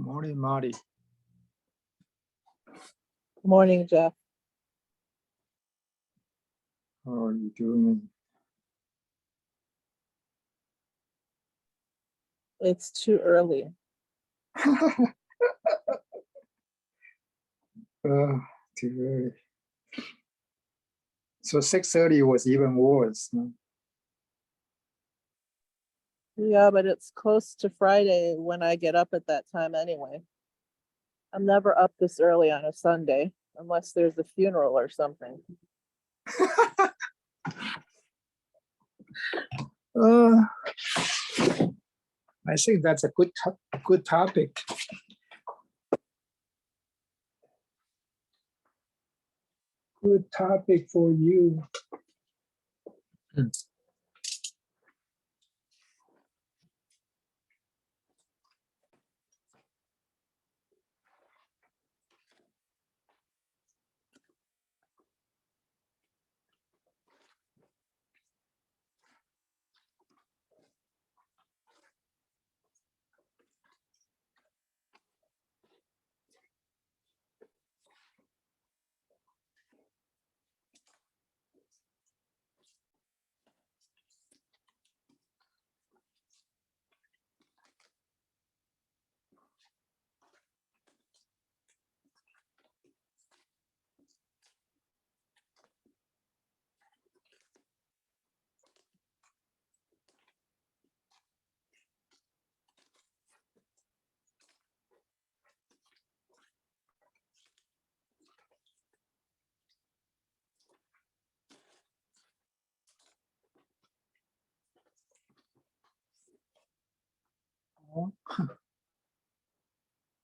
Good morning, Marty. Good morning, Jeff. How are you doing? It's too early. Too early. So 6:30 was even worse. No? Yeah, but it's close to Friday when I get up at that time anyway. I'm never up this early on a Sunday unless there's a funeral or something. I think that's a good topic. Good topic for you.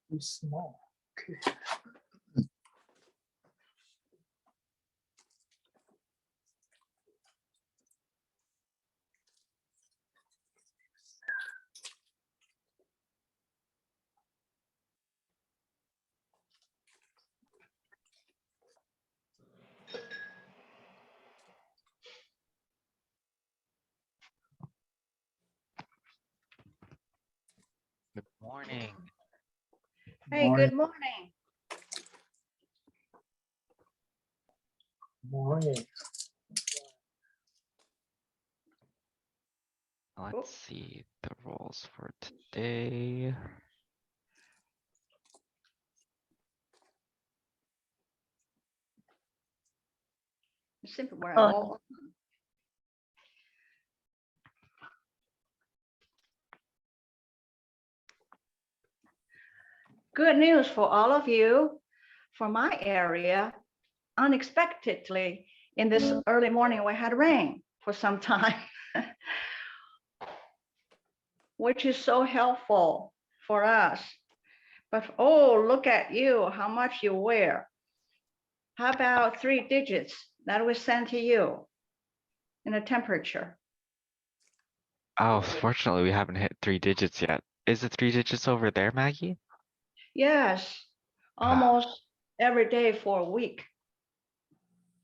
Too small. Okay. Good morning. Hey, good morning. Morning. Let's see the roles for today. Simple word. All. Good news for all of you. For my area, unexpectedly, in this early morning, we had rain for some time, which is so helpful for us. But oh, look at you, how much you wear. How about 3 digits that we sent to you in the temperature? Oh, fortunately, we haven't hit 3 digits yet. Is it 3 digits over there, Maggie? Yes, almost every day for a week.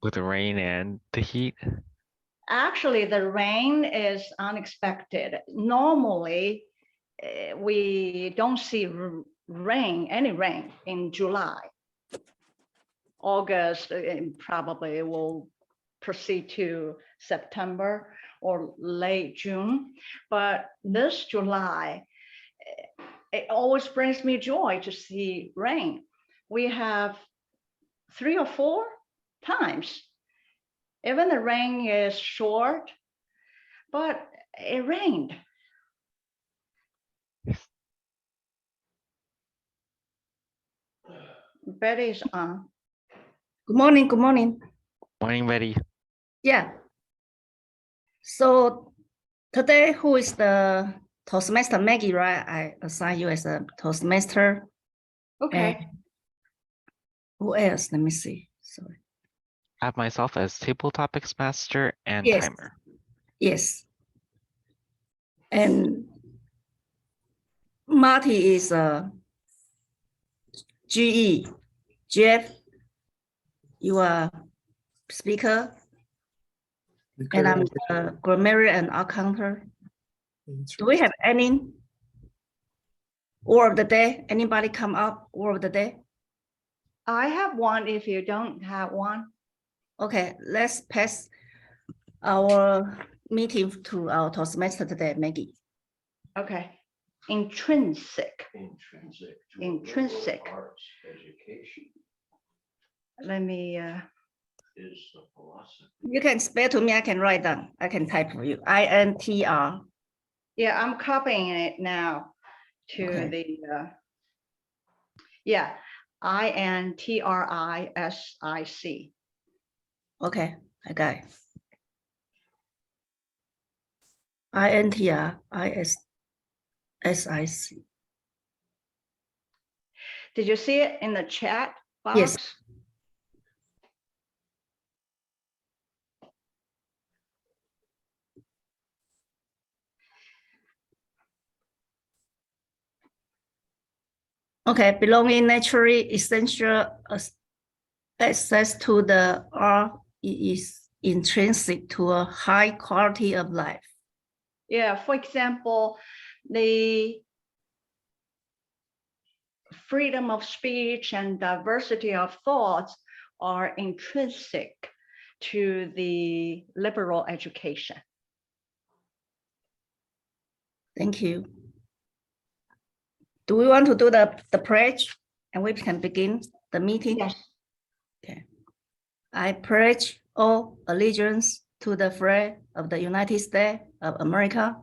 With the rain and the heat? Actually, the rain is unexpected. Normally, we don't see any rain in July. August probably will proceed to September or late June. But this July, it always brings me joy to see rain. We have 3 or 4 times. Even the rain is short, but it rained. Betty's on. Good morning. Good morning. Morning, Betty. Yeah. So today, who is the Toastmaster? Maggie, right? I assign you as a Toastmaster. Okay. And who else? Let me see. Sorry. I have myself as table topics master and Yes. timer. Yes. And Marty is a GE. Jeff, you are speaker. And I'm a grammarian and accountant. Do we have any? Or of the day, anybody come up or of the day? I have one if you don't have one. Okay, let's pass our meeting to our Toastmaster today, Maggie. Okay. Intrinsic. Intrinsic. to a Intrinsic. liberal arts education Let me, is the philosophy. You can spell to me, I can write down, I can type for you, INTR. yeah, I'm copying it now to Okay. the, yeah, INTRISIC. Okay, I got it. INTRISIC. Did you see it in the chat box? Yes. Okay, belonging naturally essential access to the art is intrinsic to a high quality of life. Yeah, for example, the freedom of speech and diversity of thoughts are intrinsic to the liberal education. Thank you. Do we want to do the pledge and we can begin the meeting? Yes. Okay. I pledge all allegiance to the flag of the United States of America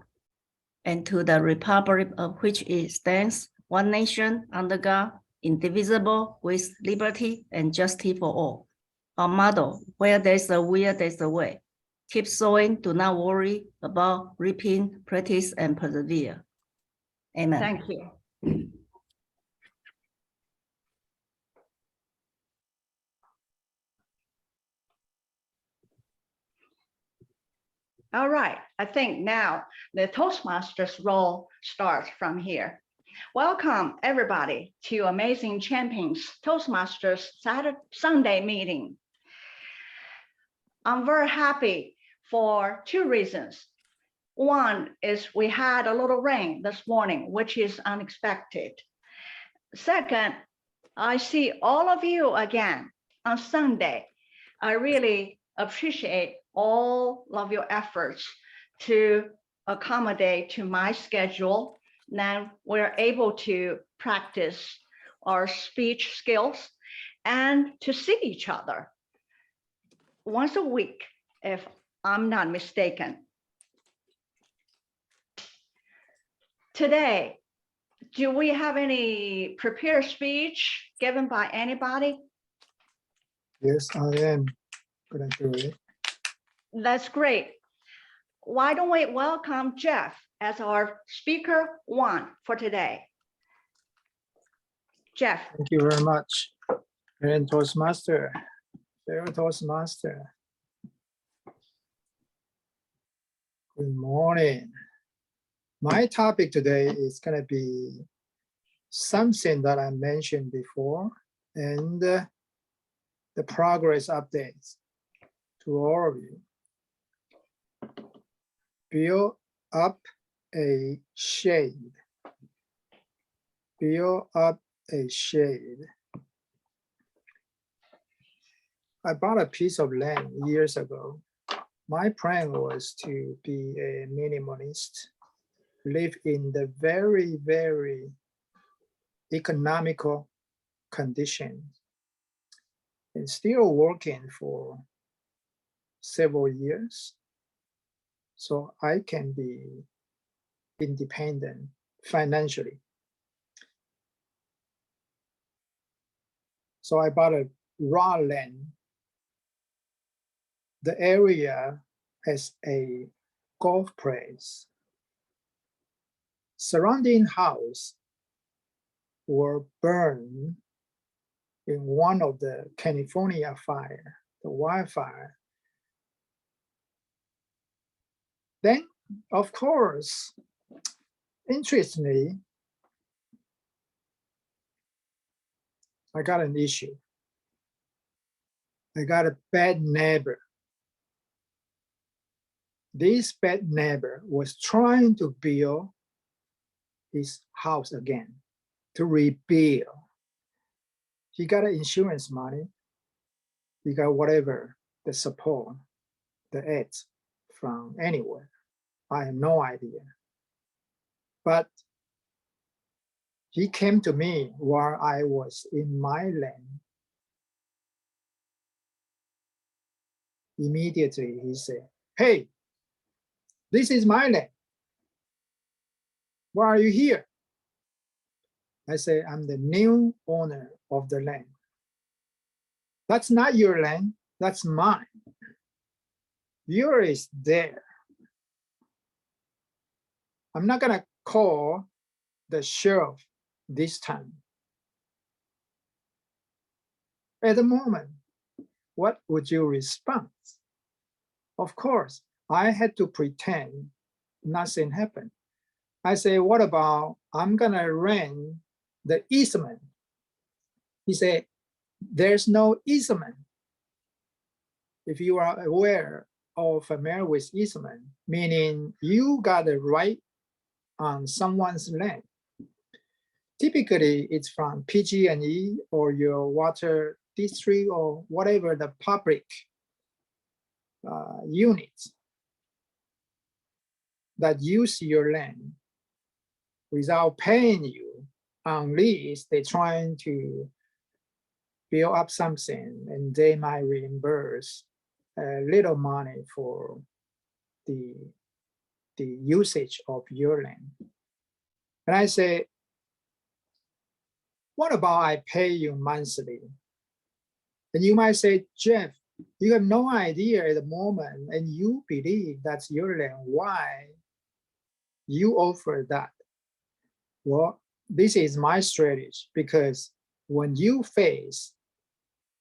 and to the republic of which it stands, one nation under God, indivisible, with liberty and justice for all. Our motto, where there's a will, there's a way. Keep sowing, do not worry about reaping, practice and persevere. Amen. Thank you. All right, I think now the Toastmasters role starts from here. Welcome everybody to Amazing Champions Toastmasters Sunday meeting. I'm very happy for two reasons. One is we had a little rain this morning, which is unexpected. Second, I see all of you again on Sunday. I really appreciate all of your efforts to accommodate to my schedule. Now we're able to practice our speech skills and to see each other once a week, if I'm not mistaken. Today, do we have any prepared speech given by anybody? Yes, I am gonna do it. That's great. Why don't we welcome Jeff as our speaker one for today? Jeff. Thank you very much. And Toastmaster, dear Toastmaster. Good morning. My topic today is gonna be something that I mentioned before and the progress updates to all of you. Build up a shade. Build up a shade. I bought a piece of land years ago. My plan was to be a minimalist, live in the very, very economical conditions, and still working for several years so I can be independent financially. So I bought a raw land. The area has a golf place. Surrounding house were burned in one of the California fire, the wildfire. Then, of course, interestingly, I got an issue. I got a bad neighbor. This bad neighbor was trying to build his house again. to rebuild. He got an insurance money. He got whatever, the support, the aids from anywhere. I have no idea. But he came to me while I was in my land. Immediately he said, hey, this is my land. Why are you here? I say, I'm the new owner of the land. That's not your land, that's mine. Yours is there. I'm not gonna call the sheriff this time. At the moment, what would you respond? Of course, I had to pretend nothing happened. I say, what about I'm gonna rent the easement? He said, there's no easement. If you are aware or familiar with easement, meaning you got a right on someone's land. Typically, it's from PG&E or your water district or whatever the public units that use your land without paying you unless they're trying to build up something and they might reimburse a little money for the usage of your land. And I say, what about I pay you monthly? And you might say, Jeff, you have no idea at the moment and you believe that's your land. Why you offer that? Well, this is my strategy because when you face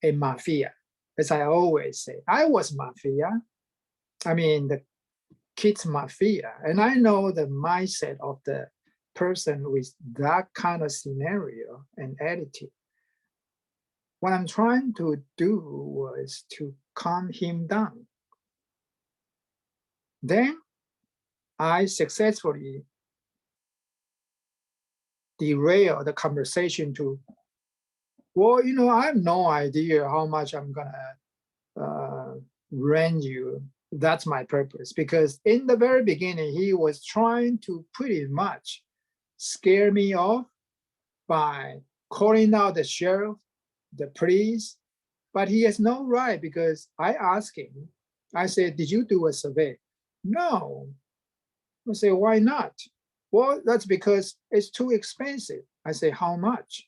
a mafia, as I always say, I was mafia. I mean, the kids mafia, and I know the mindset of the person with that kind of scenario and attitude. What I'm trying to do was to calm him down. Then I successfully derail the conversation to, well, you know, I have no idea how much I'm gonna rent you. That's my purpose. Because in the very beginning, he was trying to pretty much scare me off by calling out the sheriff, the police, but he has no right because I asked him, I said, did you do a survey? No. I say, why not? Well, that's because it's too expensive. I say, how much?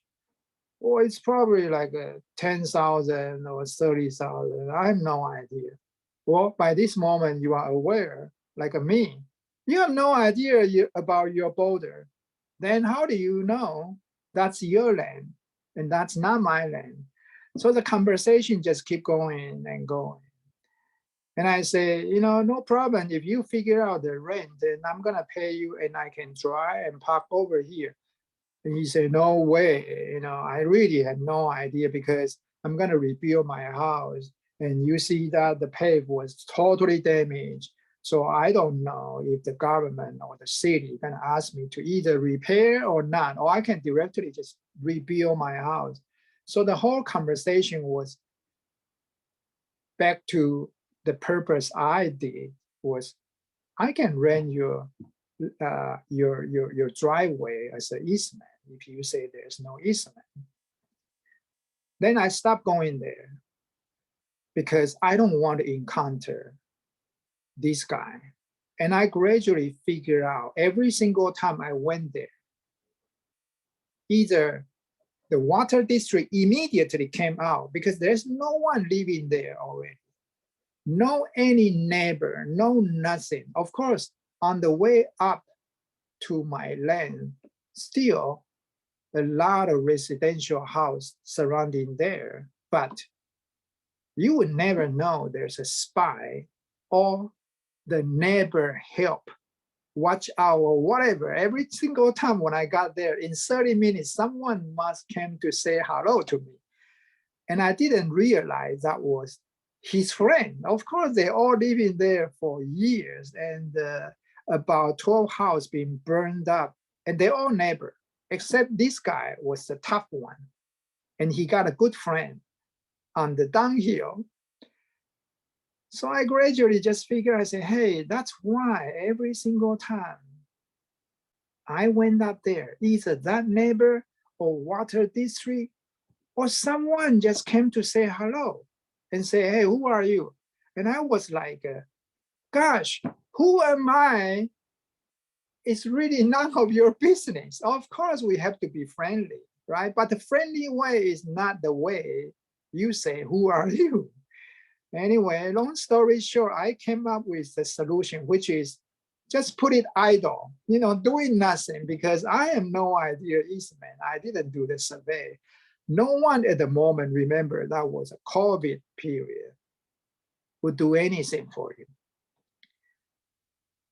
Well, it's probably like 10,000 or 30,000. I have no idea. Well, by this moment, you are aware, like me. You have no idea about your border. Then how do you know that's your land and that's not my land? So the conversation just keep going and going. And I say, you know, no problem. If you figure out the rent, then I'm gonna pay you and I can drive and park over here. And he said, no way. You know, I really had no idea because I'm gonna rebuild my house. And you see that the pave was totally damaged. So I don't know if the government or the city gonna ask me to either repair or not, or I can directly just rebuild my house. So the whole conversation was back to the purpose I did was I can rent your driveway as an easement if you say there's no easement. Then I stopped going there because I don't want to encounter this guy. And I gradually figured out every single time I went there, either the water district immediately came out because there's no one living there already. No any neighbor, no nothing. Of course, on the way up to my land, still a lot of residential house surrounding there, but you would never know there's a spy or the neighbor help, watch out or whatever. Every single time when I got there, in 30 minutes, someone must came to say hello to me. And I didn't realize that was his friend. Of course, they all living there for years and about 12 houses being burned up and they're all neighbor. except this guy was the tough one. And he got a good friend on the downhill. So I gradually just figured, I said, hey, that's why every single time I went up there, either that neighbor or water district or someone just came to say hello and say, hey, who are you? And I was like, gosh, who am I? It's really none of your business. Of course, we have to be friendly, right? But the friendly way is not the way you say, who are you? Anyway, long story short, I came up with the solution, which is just put it idle, doing nothing, because I have no idea, Eastman. I didn't do the survey. No one at the moment, remember, that was a COVID period, would do anything for you.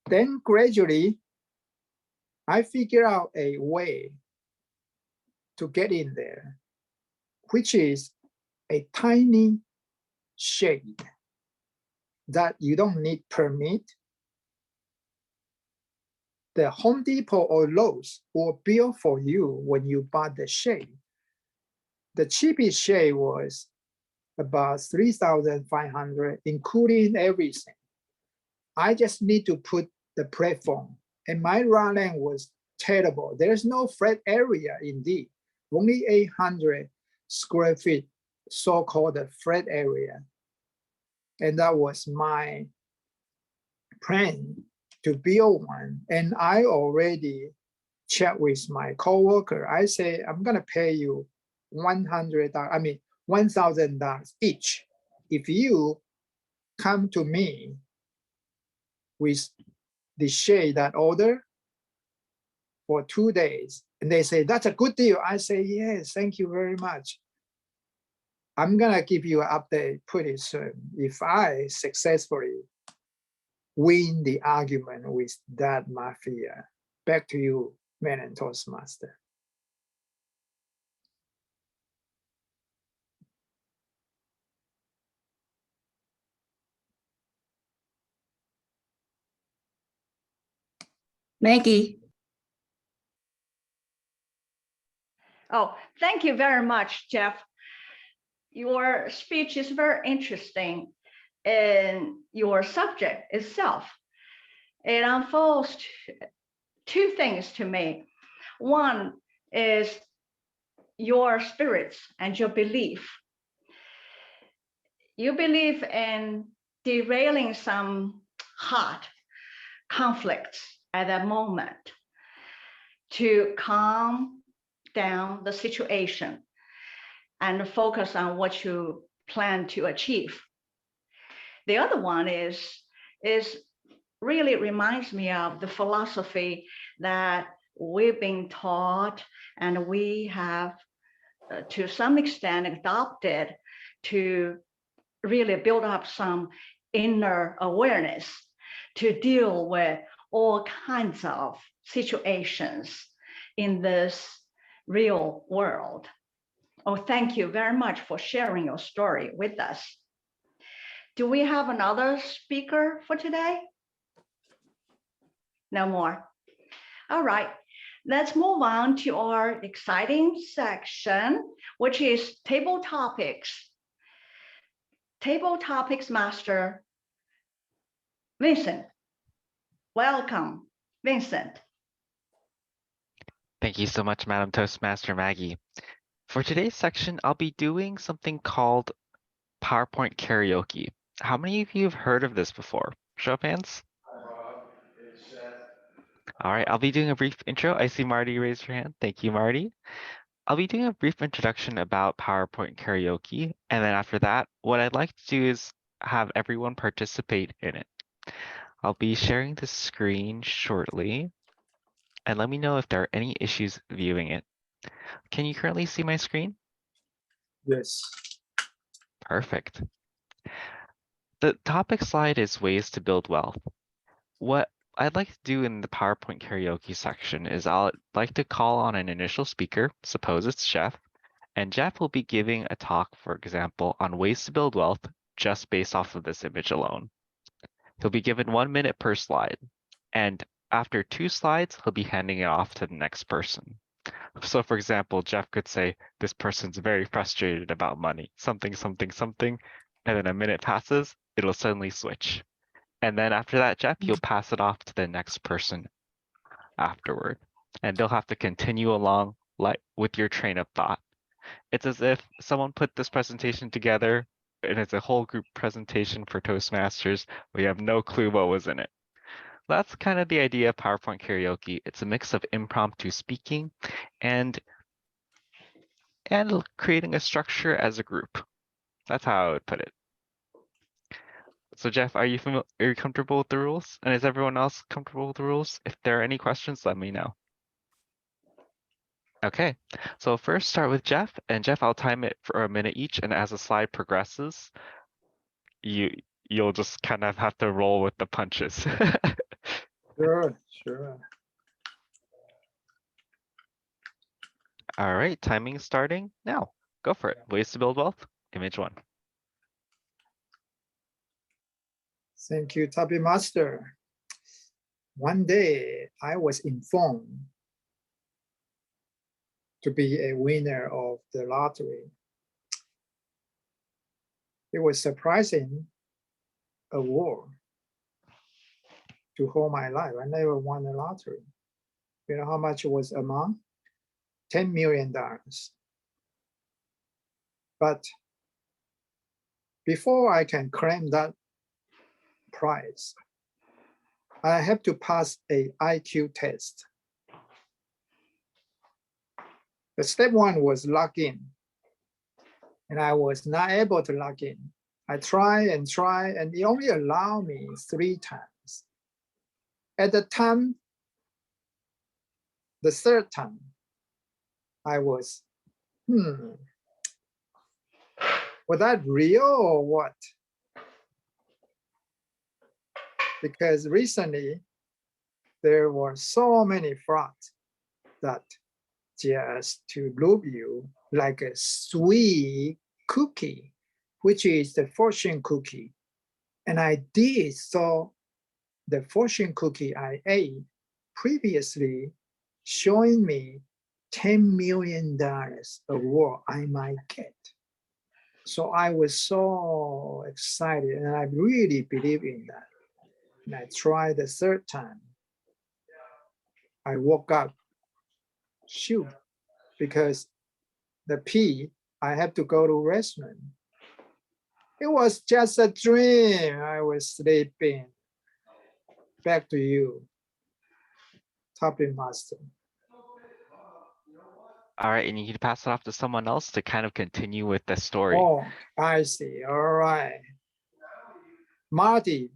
Then gradually, I figured out a way to get in there, which is a tiny shade that you don't need permit. The Home Depot or Lowe's will bill for you when you bought the shade. The cheapest shade was about $3,500, including everything. I just need to put the platform, and my run was terrible. There's no flat area indeed, only 800 square feet, so-called flat area. And that was my plan to build one. And I already checked with my coworker. I say, I'm gonna pay you $1,000 each if you come to me with the shade that order for 2 days. And they say, that's a good deal. I say, yes, thank you very much. I'm gonna give you an update pretty soon if I successfully win the argument with that mafia. Back to you, Man and Toastmaster. Maggie, Oh, thank you very much, Jeff. Your speech is very interesting, and your subject itself. It unfolds two things to me. One is your spirits and your belief. You believe in derailing some hot conflicts at that moment to calm down the situation and focus on what you plan to achieve. The other one is really reminds me of the philosophy that we've been taught and we have to some extent adopted to really build up some inner awareness to deal with all kinds of situations in this real world. Oh, thank you very much for sharing your story with us. Do we have another speaker for today? No more. All right, let's move on to our exciting section, which is table topics. Table topics master, Vincent. Welcome, Vincent. Thank you so much, Madam Toastmaster Maggie. For today's section, I'll be doing something called PowerPoint karaoke. How many of you have heard of this before? Show of hands. All right, I'll be doing a brief intro. I see Marty raised her hand. Thank you, Marty. I'll be doing a brief introduction about PowerPoint karaoke, and then after that, what I'd like to do is have everyone participate in it. I'll be sharing the screen shortly, and let me know if there are any issues viewing it. Can you currently see my screen? Yes. Perfect. The topic slide is ways to build wealth. What I'd like to do in the PowerPoint karaoke section is I'd like to call on an initial speaker, suppose it's Jeff, and Jeff will be giving a talk, for example, on ways to build wealth just based off of this image alone. He'll be given 1 minute per slide, and after 2 slides, he'll be handing it off to the next person. So for example, Jeff could say, this person's very frustrated about money, something, something, something. And then a minute passes, it'll suddenly switch. And then after that, Jeff, you'll pass it off to the next person afterward. And they'll have to continue along like with your train of thought. It's as if someone put this presentation together and it's a whole group presentation for Toastmasters. We have no clue what was in it. That's kind of the idea of PowerPoint karaoke. It's a mix of impromptu speaking and creating a structure as a group. That's how I would put it. So Jeff, are you comfortable with the rules? And is everyone else comfortable with the rules? If there are any questions, let me know. Okay, so first start with Jeff, and Jeff, I'll time it for a minute each, and as the slide progresses, you'll just kind of have to roll with the punches. Sure, sure. All right, timing starting now. Go for it. Ways to build wealth, image 1. Thank you, Topic Master. One day, I was informed to be a winner of the lottery. It was surprising award to whole my life. I never won the lottery. You know how much it was amount? $10 million. But before I can claim that prize, I have to pass a IQ test. The step 1 was log in, and I was not able to log in. I try, and it only allowed me 3 times. At the time, the third time, I was, was that real or what? Because recently, there were so many frauds that just to loop you like a sweet cookie, which is the fortune cookie. And I did saw the fortune cookie I ate previously showing me $10 million award I might get. So I was so excited, and I really believe in that. And I tried the third time. I woke up, shoot, because the P, I have to go to restaurant. It was just a dream. I was sleeping. Back to you, Topic Master. All right, and you need to pass it off to someone else to kind of continue with the story. Oh, I see. All right. Marty.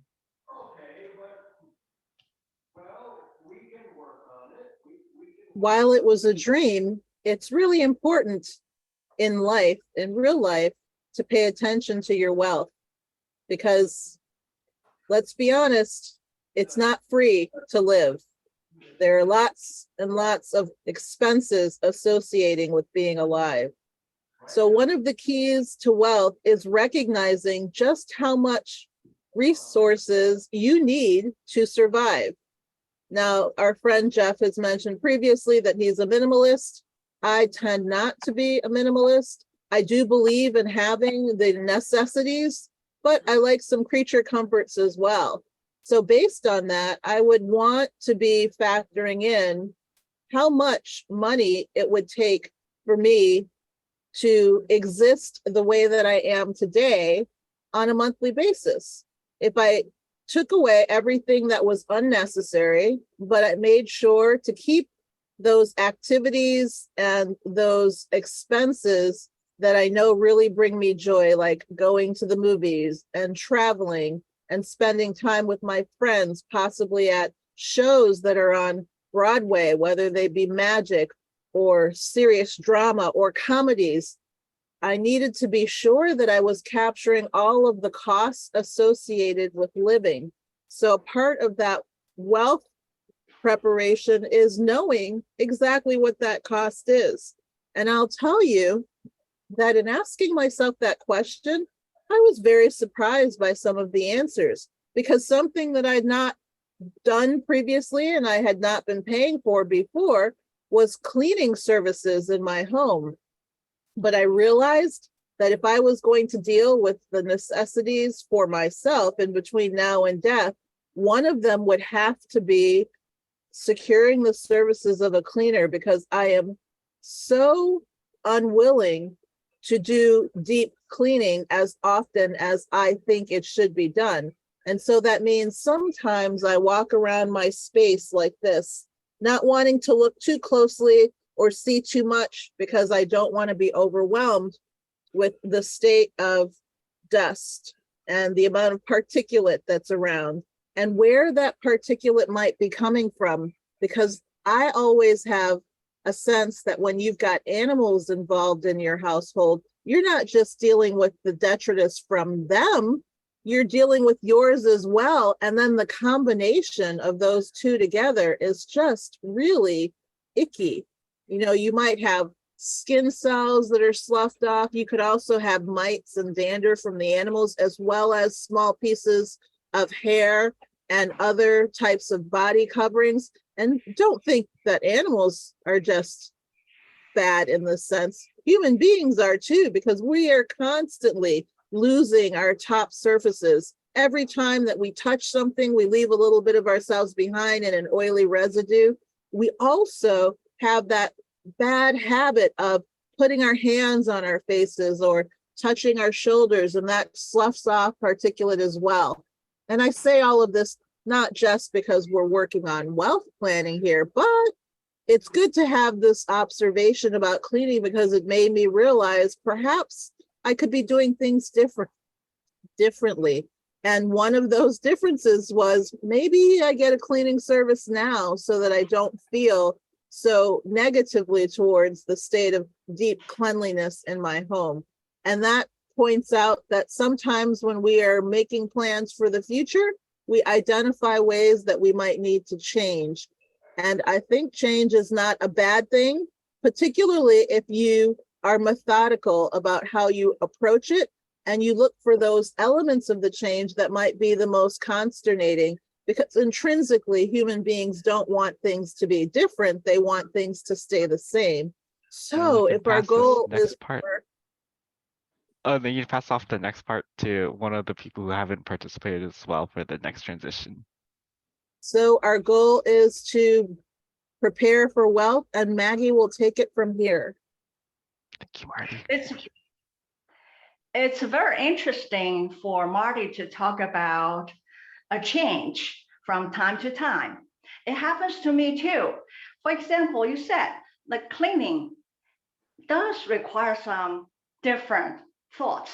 While it was a dream, it's really important in life, in real life, to pay attention to your wealth, because let's be honest, it's not free to live. There are lots and lots of expenses associating with being alive. So one of the keys to wealth is recognizing just how much resources you need to survive. Now, our friend Jeff has mentioned previously that he's a minimalist. I tend not to be a minimalist. I do believe in having the necessities, but I like some creature comforts as well. So based on that, I would want to be factoring in how much money it would take for me to exist the way that I am today on a monthly basis. If I took away everything that was unnecessary, but I made sure to keep those activities and those expenses that I know really bring me joy, like going to the movies and traveling and spending time with my friends, possibly at shows that are on Broadway, whether they be magic or serious drama or comedies. I needed to be sure that I was capturing all of the costs associated with living. So part of that wealth preparation is knowing exactly what that cost is. And I'll tell you that in asking myself that question, I was very surprised by some of the answers, because something that I'd not done previously and I had not been paying for before was cleaning services in my home. But I realized that if I was going to deal with the necessities for myself in between now and death, one of them would have to be securing the services of a cleaner, because I am so unwilling to do deep cleaning as often as I think it should be done. And so that means sometimes I walk around my space like this, not wanting to look too closely or see too much, because I don't want to be overwhelmed with the state of dust and the amount of particulate that's around, and where that particulate might be coming from. Because I always have a sense that when you've got animals involved in your household, you're not just dealing with the detritus from them, you're dealing with yours as well. And then the combination of those two together is just really icky. You know, you might have skin cells that are sloughed off. You could also have mites and dander from the animals, as well as small pieces of hair and other types of body coverings. And don't think that animals are just bad in this sense. Human beings are too, because we are constantly losing our top surfaces. Every time that we touch something, we leave a little bit of ourselves behind in an oily residue. We also have that bad habit of putting our hands on our faces or touching our shoulders, and that sloughs off particulate as well. And I say all of this not just because we're working on wealth planning here, but it's good to have this observation about cleaning, because it made me realize perhaps I could be doing things differently. And one of those differences was maybe I get a cleaning service now so that I don't feel so negatively towards the state of deep cleanliness in my home. And that points out that sometimes when we are making plans for the future, we identify ways that we might need to change. And I think change is not a bad thing, particularly if you are methodical about how you approach it and you look for those elements of the change that might be the most consternating, because intrinsically human beings don't want things to be different. They want things to stay the same. So if our goal is Oh, then you pass off the next part to one of the people who haven't participated as well for the next transition. So our goal is to prepare for wealth, and Maggie will take it from here. Thank you, Marty. It's very interesting for Marty to talk about a change from time to time. It happens to me too. For example, you said the cleaning does require some different thoughts.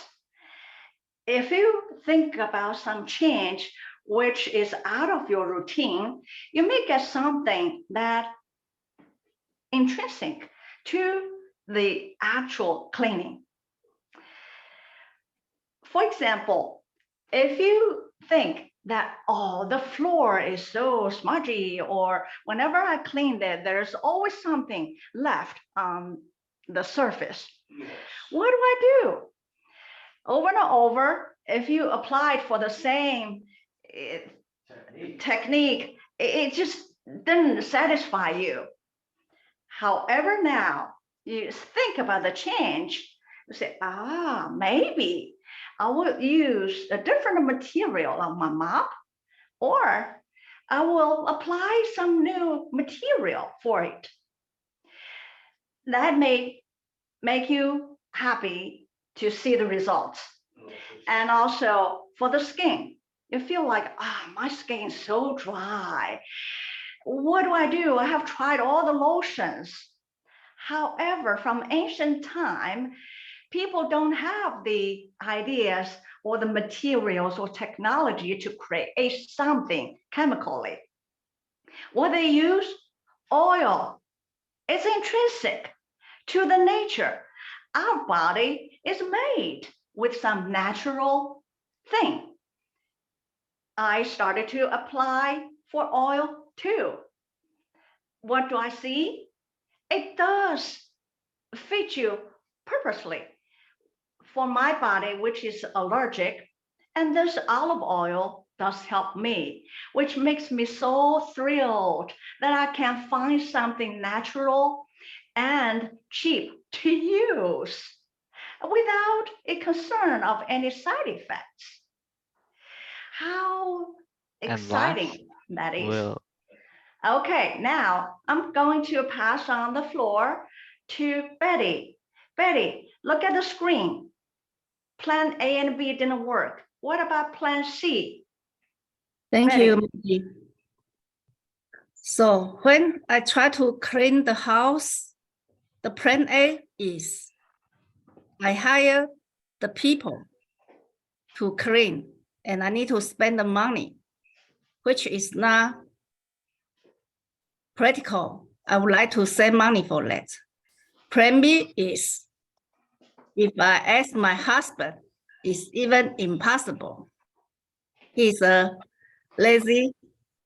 If you think about some change which is out of your routine, you may get something that intrinsic to the actual cleaning. For example, if you think that, oh, the floor is so smudgy, or whenever I clean it, there's always something left on the surface. Yes. What do I do? Over and over, if you applied for the same technique, it just didn't satisfy you. However, now you think about the change, you say, maybe I will use a different material on my mop, or I will apply some new material for it. That may make you happy to see the results. And also for the skin, you feel like, my skin is so dry. What do? I have tried all the lotions. However, from ancient time, people don't have the ideas or the materials or technology to create something chemically. What they use? Oil. It's intrinsic to the nature. Our body is made with some natural thing. I started to apply for oil too. What do I see? It does fit you purposely. For my body, which is allergic, and this olive oil does help me, which makes me so thrilled that I can find something natural and cheap to use without a concern of any side effects. How And exciting that is. Will Okay, now I'm going to pass on the floor to Betty. Betty, look at the screen. Plan A and B didn't work. What about plan C? Thank Ready. you, Maggie. So when I try to clean the house, the plan A is I hire the people to clean and I need to spend the money, which is not practical. I would like to save money for that. Plan B is if I ask my husband, it's even impossible. He's a lazy,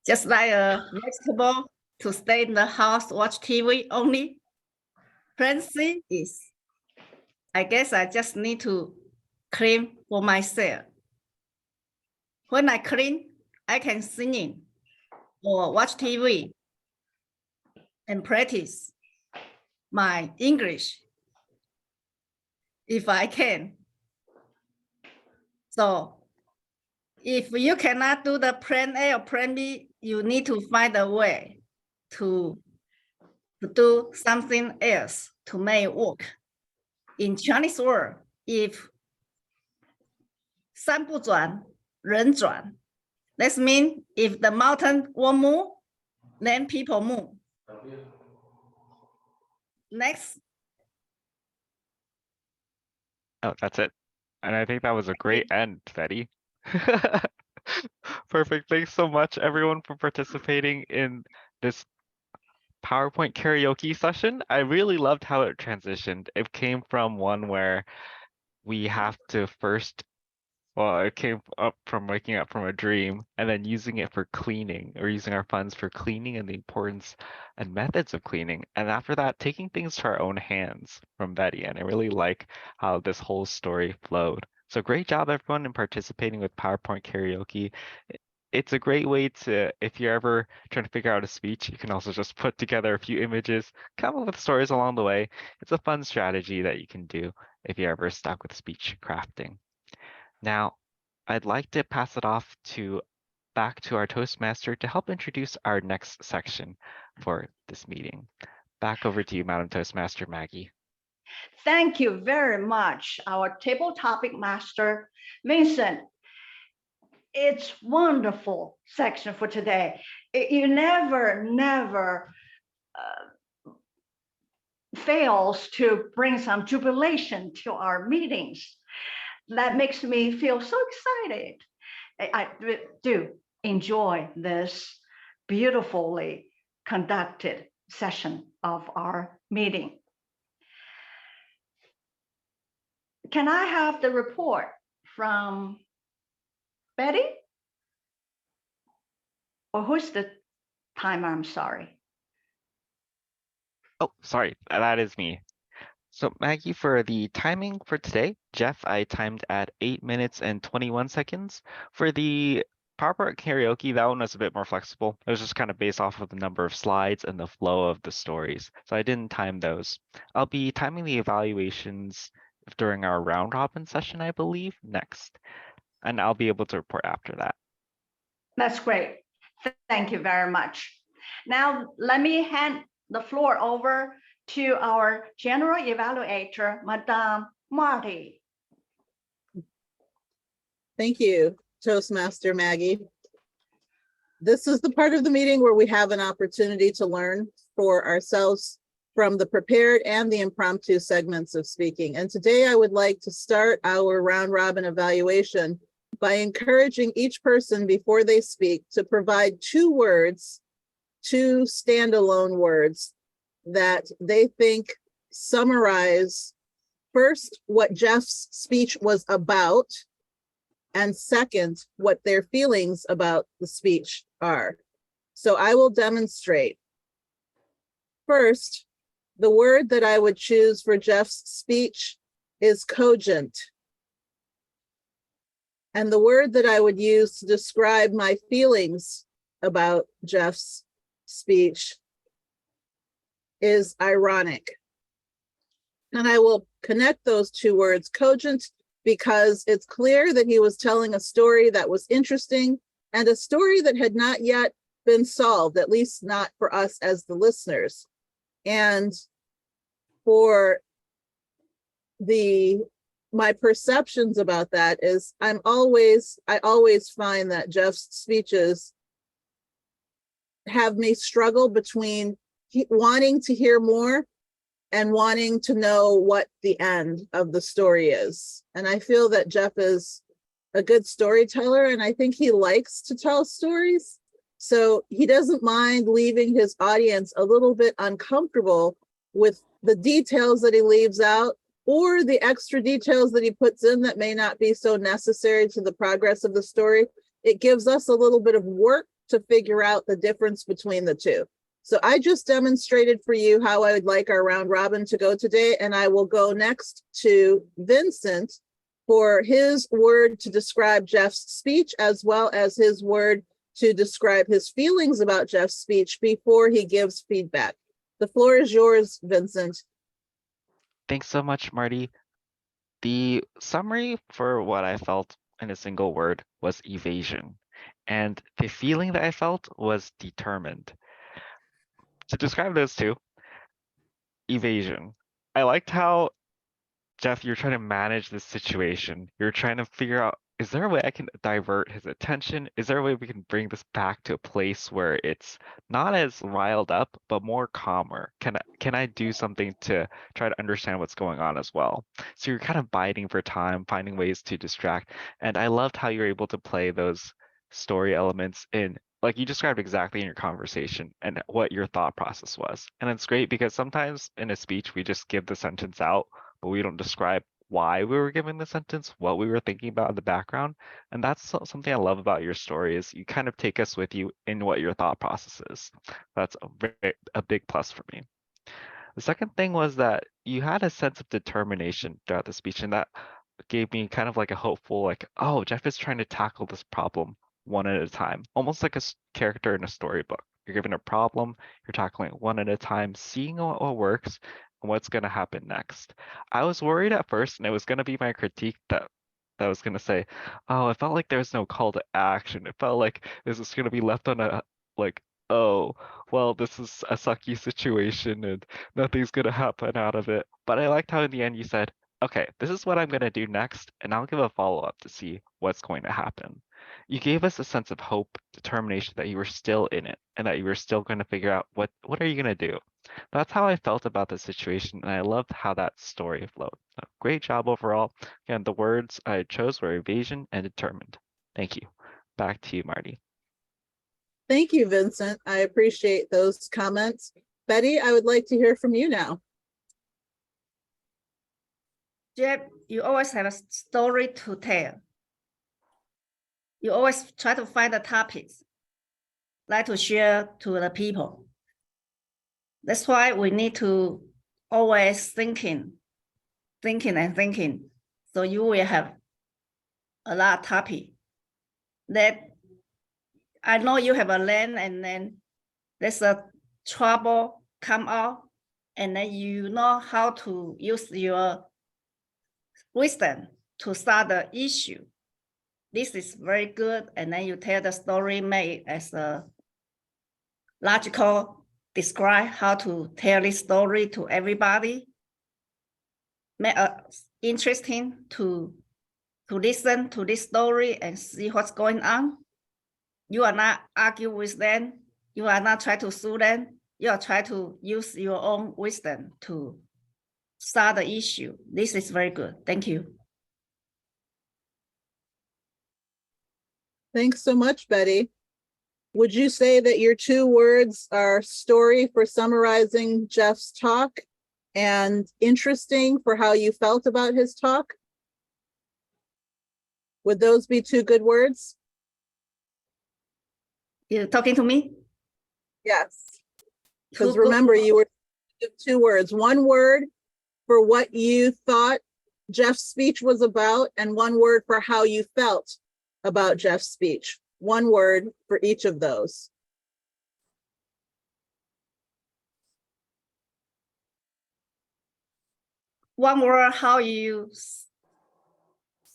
just like a vegetable to stay in the house, watch TV only. Plan C is, I guess I just need to clean for myself. When I clean, I can sing or watch TV and practice my English if I can. So if you cannot do the plan A or plan B, you need to find a way to do something else to make it work. In Chinese word, if 山不转，人转, that means if the mountain won't move, then people move. Next. Oh, that's it. And I think that was a great end, Betty. Perfect. Thanks so much, everyone, for participating in this PowerPoint karaoke session. I really loved how it transitioned. It came from one where we have to first, well, it came up from waking up from a dream and then using it for cleaning or using our funds for cleaning and the importance and methods of cleaning. And after that, taking things to our own hands from Betty. And I really like how this whole story flowed. So great job, everyone, in participating with PowerPoint karaoke. It's a great way to, if you're ever trying to figure out a speech, you can also just put together a few images, come up with stories along the way. It's a fun strategy that you can do if you're ever stuck with speech crafting. Now, I'd like to pass it off back to our Toastmaster to help introduce our next section for this meeting. Back over to you, Madam Toastmaster Maggie. Thank you very much, our table topic master, Vincent. It's wonderful section for today. You never fails to bring some jubilation to our meetings. That makes me feel so excited. I do enjoy this beautifully conducted session of our meeting. Can I have the report from Betty? Or who's the timer? I'm sorry. Oh, sorry, that is me. So Maggie, for the timing for today, Jeff, I timed at 8 minutes and 21 seconds. For the PowerPoint karaoke, that one was a bit more flexible. It was just kind of based off of the number of slides and the flow of the stories. So I didn't time those. I'll be timing the evaluations during our round robin session, I believe, next. And I'll be able to report after that. That's great. Thank you very much. Now, let me hand the floor over to our general evaluator, Madame Marty. Thank you, Toastmaster Maggie. This is the part of the meeting where we have an opportunity to learn for ourselves from the prepared and the impromptu segments of speaking. And today I would like to start our round robin evaluation by encouraging each person before they speak to provide 2 words, 2 standalone words that they think summarize first what Jeff's speech was about, and second, what their feelings about the speech are. So I will demonstrate. First, the word that I would choose for Jeff's speech is cogent. And the word that I would use to describe my feelings about Jeff's speech is ironic. And I will connect those two words, cogent, because it's clear that he was telling a story that was interesting and a story that had not yet been solved, at least not for us as the listeners. And for my perceptions about that is I always find that Jeff's speeches have me struggle between wanting to hear more and wanting to know what the end of the story is. And I feel that Jeff is a good storyteller, and I think he likes to tell stories. So he doesn't mind leaving his audience a little bit uncomfortable with the details that he leaves out or the extra details that he puts in that may not be so necessary to the progress of the story. It gives us a little bit of work to figure out the difference between the two. So I just demonstrated for you how I would like our round robin to go today, and I will go next to Vincent for his word to describe Jeff's speech, as well as his word to describe his feelings about Jeff's speech before he gives feedback. The floor is yours, Vincent. Thanks so much, Marty. The summary for what I felt in a single word was evasion. And the feeling that I felt was determined. To describe those two, evasion. I liked how, Jeff, you're trying to manage this situation. You're trying to figure out, is there a way I can divert his attention? Is there a way we can bring this back to a place where it's not as riled up, but more calmer? Can I do something to try to understand what's going on as well? So you're kind of biding for time, finding ways to distract. And I loved how you're able to play those story elements in, like you described exactly in your conversation and what your thought process was. And it's great because sometimes in a speech, we just give the sentence out, but we don't describe why we were given the sentence, what we were thinking about in the background. And that's something I love about your story is you kind of take us with you in what your thought process is. That's a big plus for me. The second thing was that you had a sense of determination throughout the speech, and that gave me kind of like a hopeful, like, oh, Jeff is trying to tackle this problem one at a time, almost like a character in a storybook. You're given a problem, you're tackling it one at a time, seeing what works and what's going to happen next. I was worried at first, and it was going to be my critique that I was going to say, oh, it felt like there's no call to action. It felt like this is going to be left on a, like, oh, well, this is a sucky situation and nothing's going to happen out of it. But I liked how in the end you said, okay, this is what I'm going to do next, and I'll give a follow-up to see what's going to happen. You gave us a sense of hope, determination that you were still in it and that you were still going to figure out what are you going to do. That's how I felt about the situation, and I loved how that story flowed. So, great job overall. Again, the words I chose were evasion and determined. Thank you. Back to you, Marty. Thank you, Vincent. I appreciate those comments. Betty, I would like to hear from you now. Jeff, you always have a story to tell. You always try to find the topics, like to share to the people. That's why we need to always thinking. So you will have a lot of topic that I know you have a land, and then there's a trouble come out, and then you know how to use your wisdom to start the issue. This is very good. And then you tell the story, make it as a logical, describe how to tell this story to everybody. Make it interesting to listen to this story and see what's going on. You are not argue with them. You are not try to sue them. You are try to use your own wisdom to start the issue. This is very good. Thank you. Thanks so much, Betty. Would you say that your two words are story for summarizing Jeff's talk and interesting for how you felt about his talk? Would those be two good words? You talking to me? Yes. Because Two good remember, you were two words. One word for what you thought Jeff's speech was about, and one word for how you felt about Jeff's speech. One word for each of those. One word, how you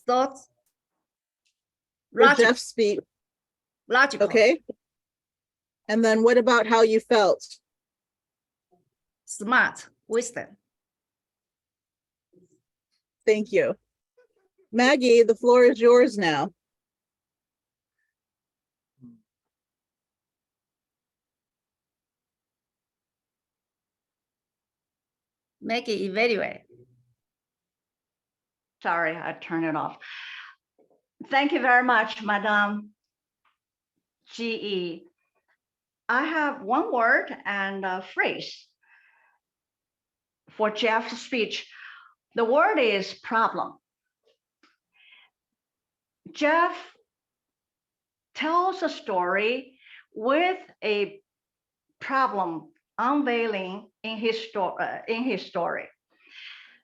thought. For Logical. Jeff's speech, Logical. okay? And then what about how you felt? Smart. Wisdom. Thank you. Maggie, the floor is yours now. Make it evaluate. Sorry, I turned it off. Thank you very much, Madam GE. I have one word and a phrase for Jeff's speech. The word is problem. Jeff tells a story with a problem unveiling in his story,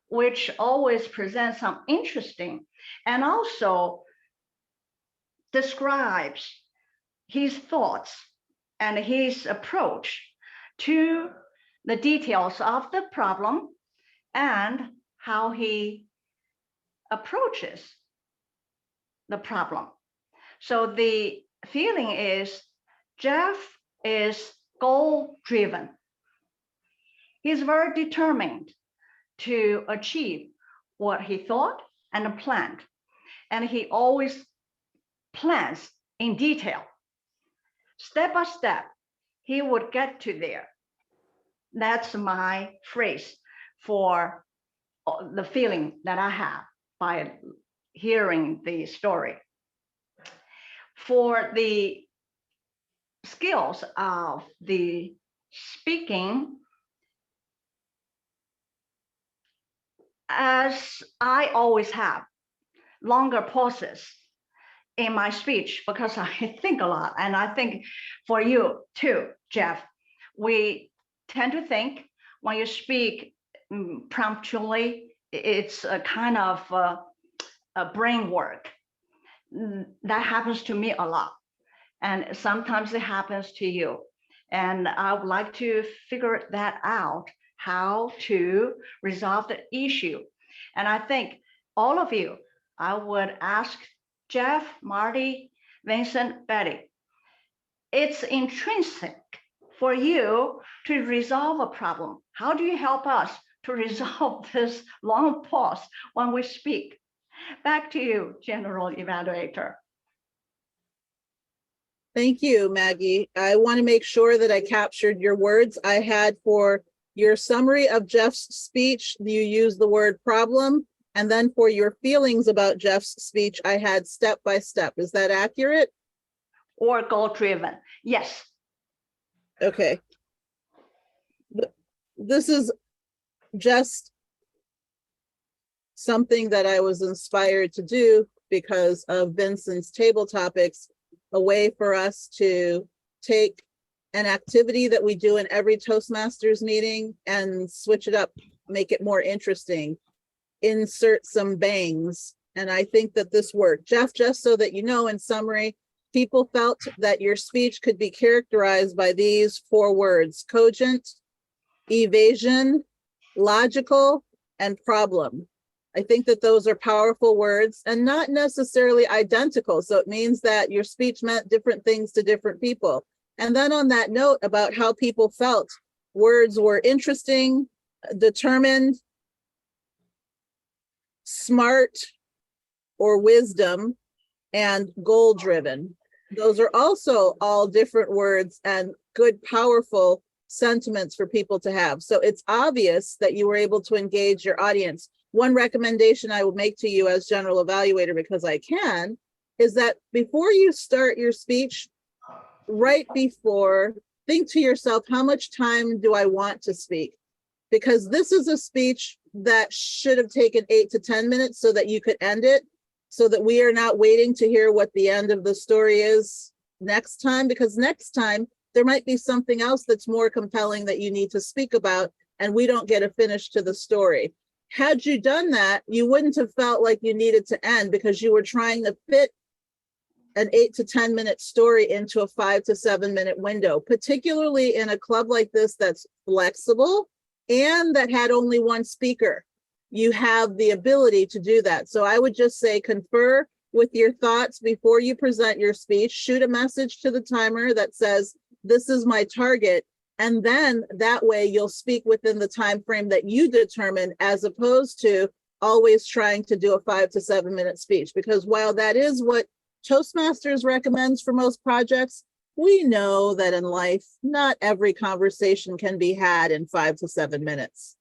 which always presents some interesting and also describes his thoughts and his approach to the details of the problem and how he approaches the problem. So the feeling is Jeff is goal-driven. He's very determined to achieve what he thought and planned. And he always plans in detail. Step by step, he would get to there. That's my phrase for the feeling that I have by hearing the story. For the skills of the speaking, as I always have longer pauses in my speech because I think a lot. And I think for you too, Jeff, we tend to think when you speak promptly, it's a kind of a brain work. That happens to me a lot. And sometimes it happens to you. And I would like to figure that out, how to resolve the issue. And I think all of you, I would ask Jeff, Marty, Vincent, Betty, it's intrinsic for you to resolve a problem. How do you help us to resolve this long pause when we speak? Back to you, General Evaluator. Thank you, Maggie. I want to make sure that I captured your words. I had for your summary of Jeff's speech, you used the word problem. And then for your feelings about Jeff's speech, I had step by step. Is that accurate? Or goal-driven, yes. Okay. This is just something that I was inspired to do because of Vincent's table topics, a way for us to take an activity that we do in every Toastmasters meeting and switch it up, make it more interesting, insert some bangs. And I think that this worked. Jeff, just so that you know, in summary, people felt that your speech could be characterized by these 4 words: cogent, evasion, logical, and problem. I think that those are powerful words and not necessarily identical. So it means that your speech meant different things to different people. And then on that note about how people felt, words were interesting, determined, smart, or wisdom, and goal-driven. Those are also all different words and good, powerful sentiments for people to have. So it's obvious that you were able to engage your audience. One recommendation I would make to you as general evaluator, because I can, is that before you start your speech, right before, think to yourself, how much time do I want to speak? Because this is a speech that should have taken 8 to 10 minutes so that you could end it, so that we are not waiting to hear what the end of the story is next time, because next time there might be something else that's more compelling that you need to speak about, and we don't get a finish to the story. Had you done that, you wouldn't have felt like you needed to end because you were trying to fit an 8 to 10 minute story into a 5 to 7 minute window, particularly in a club like this that's flexible and that had only one speaker. You have the ability to do that. So I would just say confer with your thoughts before you present your speech. Shoot a message to the timer that says, this is my target. And then that way you'll speak within the time frame that you determine, as opposed to always trying to do a 5 to 7 minute speech. Because while that is what Toastmasters recommends for most projects, we know that in life, not every conversation can be had in 5 to 7 minutes.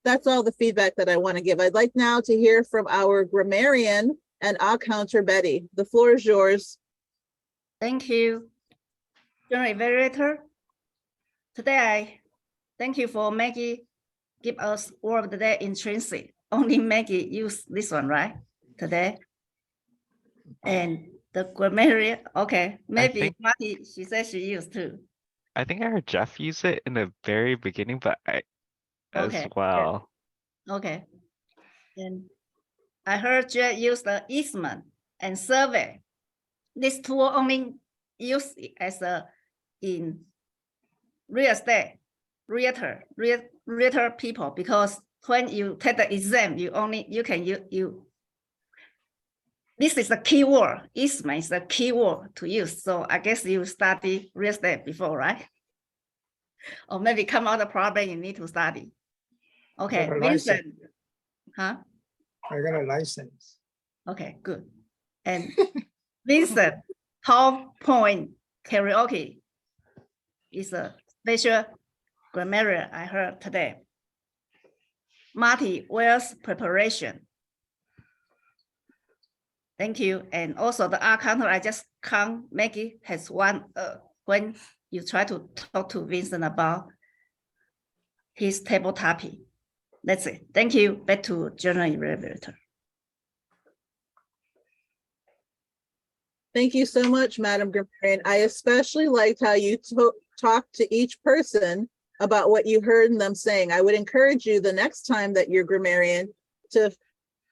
That's all the feedback that I want to give. I'd like now to hear from our grammarian, and I'll counter Betty. The floor is yours. Thank you, General Evaluator. Today, I thank you for Maggie give us word of the day intrinsic. Only Maggie used this one, right? Today. And the grammarian, okay, maybe think- Marty, she said she used too. I think I heard Jeff use it in the very beginning, but as Okay, well. Okay. And I heard Jay use the Eastman and survey. This tool only used as a in real estate, realtor people, because when you take the exam, this is the keyword. Eastman is the keyword to use. So I guess you study real estate before, right? Or maybe come out the problem you need to study. Okay, Got a Vincent. license. Huh? I got a license. Okay, good. And Vincent, PowerPoint karaoke is a special grammarian I heard today. Marty, where's preparation? Thank you. And also the R counter, I just can't make it has one when you try to talk to Vincent about his table topic. That's it. Thank you. Back to General Evaluator. Thank you so much, Madam Grammarian. I especially liked how you talked to each person about what you heard them saying. I would encourage you the next time that you're grammarian to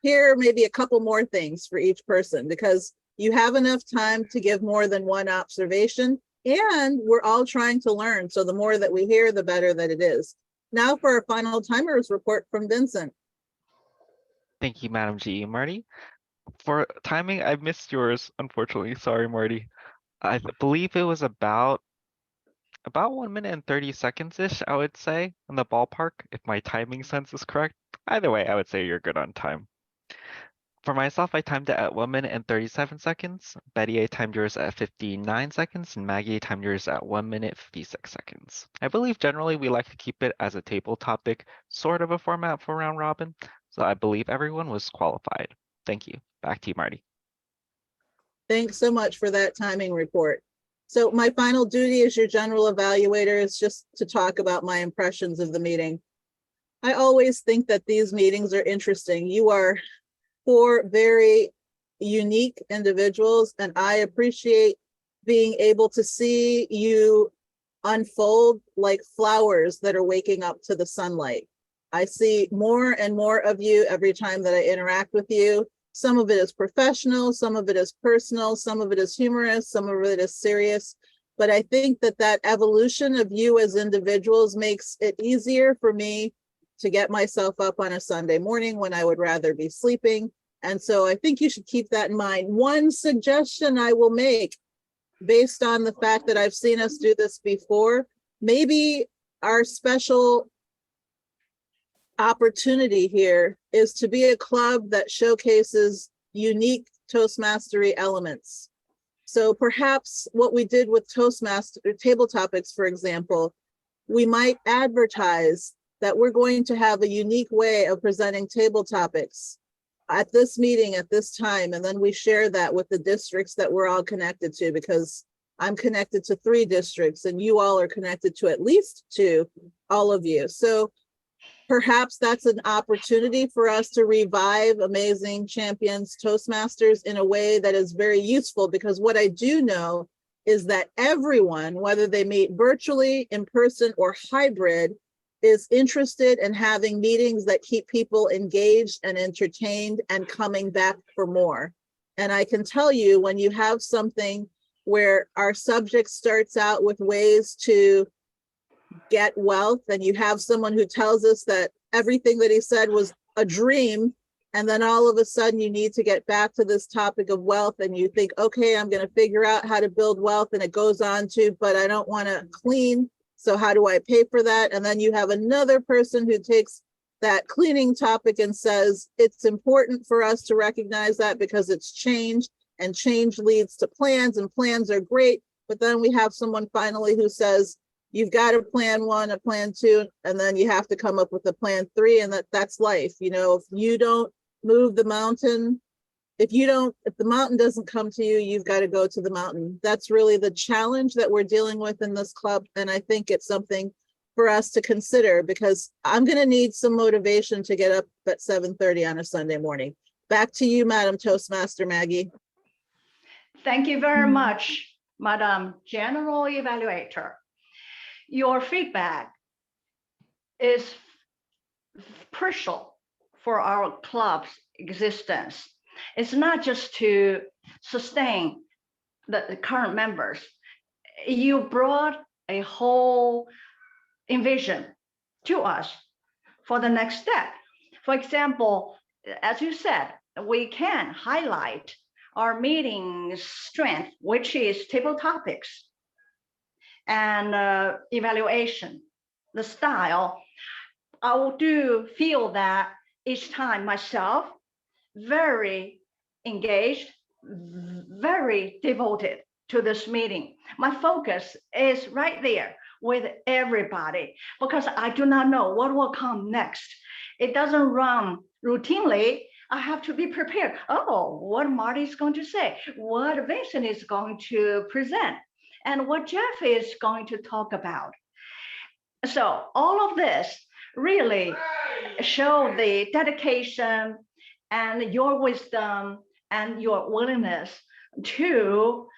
hear maybe a couple more things for each person, because you have enough time to give more than one observation, and we're all trying to learn. So the more that we hear, the better that it is. Now for our final timers report from Vincent. Thank you, Madam G. Marty. For timing, I missed yours, unfortunately. Sorry, Marty. I believe it was about 1 minute and 30 seconds-ish, I would say, in the ballpark, if my timing sense is correct. Either way, I would say you're good on time. For myself, I timed it at 1 minute and 37 seconds. Betty, I timed yours at 59 seconds, and Maggie timed yours at 1 minute 56 seconds. I believe generally we like to keep it as a table topic, sort of a format for round robin, so I believe everyone was qualified. Thank you. Back to you, Marty. Thanks so much for that timing report. So my final duty as your general evaluator is just to talk about my impressions of the meeting. I always think that these meetings are interesting. You are 4 very unique individuals, and I appreciate being able to see you unfold like flowers that are waking up to the sunlight. I see more and more of you every time that I interact with you. Some of it is professional, some of it is personal, some of it is humorous, some of it is serious. But I think that that evolution of you as individuals makes it easier for me to get myself up on a Sunday morning when I would rather be sleeping. And so I think you should keep that in mind. One suggestion I will make, based on the fact that I've seen us do this before, maybe our special opportunity here is to be a club that showcases unique Toastmastery elements. So perhaps what we did with Toastmaster table topics, for example, we might advertise that we're going to have a unique way of presenting table topics at this meeting at this time, and then we share that with the districts that we're all connected to, because I'm connected to 3 districts and you all are connected to at least 2, all of you. So perhaps that's an opportunity for us to revive Amazing Champions Toastmasters in a way that is very useful, because what I do know is that everyone, whether they meet virtually, in person, or hybrid, is interested in having meetings that keep people engaged and entertained and coming back for more. And I can tell you, when you have something where our subject starts out with ways to get wealth, and you have someone who tells us that everything that he said was a dream, and then all of a sudden you need to get back to this topic of wealth, and you think, okay, I'm going to figure out how to build wealth, and it goes on to, but I don't want to clean, so how do I pay for that? And then you have another person who takes that cleaning topic and says it's important for us to recognize that because it's change, and change leads to plans, and plans are great. But then we have someone finally who says you've got a plan 1, a plan 2, and then you have to come up with a plan 3, and that's life. You know, if you don't move the mountain, if the mountain doesn't come to you, you've got to go to the mountain. That's really the challenge that we're dealing with in this club, and I think it's something for us to consider, because I'm going to need some motivation to get up at 7:30 on a Sunday morning. Back to you, Madam Toastmaster Maggie. Thank you very much, Madam General Evaluator. Your feedback is crucial for our club's existence. It's not just to sustain the current members. You brought a whole envision to us for the next step. For example, as you said, we can highlight our meeting strength, which is table topics and evaluation, the style. I do feel that each time myself, very engaged, very devoted to this meeting. My focus is right there with everybody, because I do not know what will come next. It doesn't run routinely. I have to be prepared. Oh, what Marty's going to say, what Vincent is going to present, and what Jeff is going to talk about. So all of this really show the dedication and your wisdom and your willingness to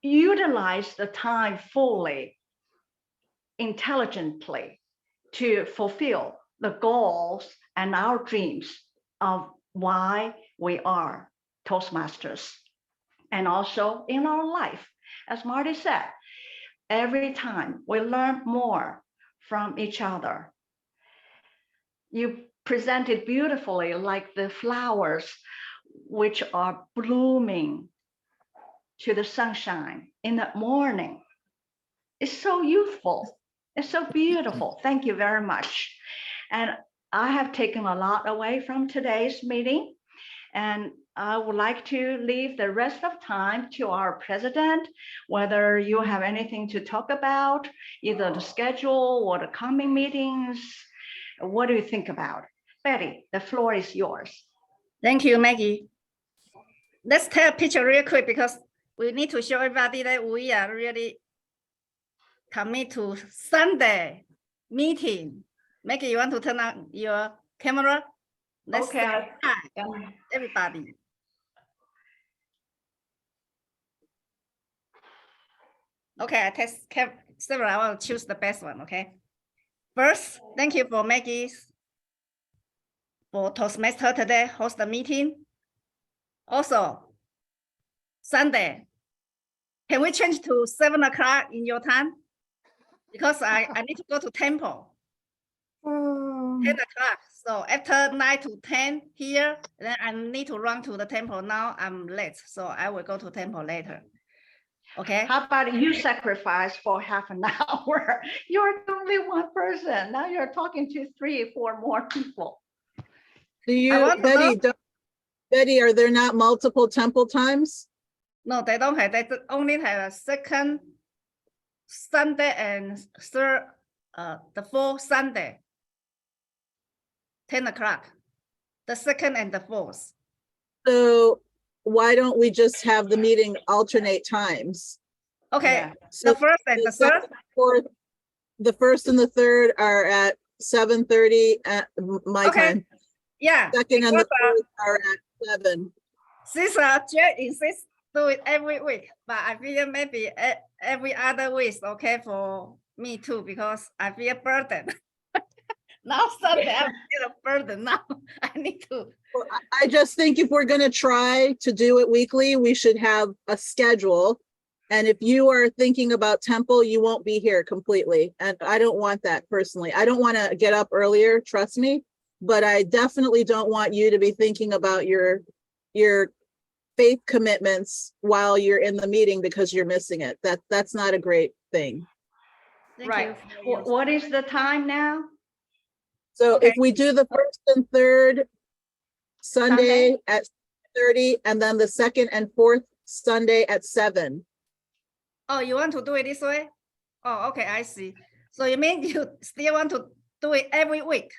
utilize the time fully, intelligently, to fulfill the goals and our dreams of why we are Toastmasters. And also in our life, as Marty said, every time we learn more from each other. You presented beautifully, like the flowers which are blooming to the sunshine in the morning. It's so youthful. It's so beautiful. Thank you very much. And I have taken a lot away from today's meeting, and I would like to leave the rest of time to our president, whether you have anything to talk about, either the schedule or the coming meetings. What do you think about? Betty, the floor is yours. Thank you, Maggie. Let's take a picture real quick, because we need to show everybody that we are really committed to Sunday meeting. Maggie, you want to turn on your camera? Let's Okay. say hi, everybody. Okay, I test several. I will choose the best one. Okay. First, thank you for Maggie for Toastmaster today host the meeting. Also, Sunday, can we change to 7 o'clock in your time? Because I need to go to temple. 10 o'clock. So after 9 to 10 here, then I need to run to the temple. Now I'm late, so I will go to temple later. Okay. How about you sacrifice for half an hour? You're only one person. Now you're talking to 3 or 4 more people. Do you, Betty, are there not multiple temple times? No, they don't have. They only have a second Sunday and third, the fourth Sunday, 10 o'clock. The second and the fourth. So why don't we just have the meeting alternate times? Okay, Yeah. So the first and the third. The first and the third are at 7:30 at my Okay. time. Yeah. Second and the because, fourth are at 7. Since Jay insists do it every week, but I feel maybe every other week is okay for me too, because I feel burdened. Now Sunday, I'm in a burden now. I need to. Well, I just think if we're gonna try to do it weekly, we should have a schedule. And if you are thinking about temple, you won't be here completely. And I don't want that personally. I don't want to get up earlier, trust me. But I definitely don't want you to be thinking about your faith commitments while you're in the meeting because you're missing it. That's not a great thing. Thank Right. you for your- What is the time now? So Okay. if we do the first and third Sunday at 30, and then the second and fourth Sunday at 7. Oh, you want to do it this way? Oh, okay, I see. So you mean you still want to do it every week?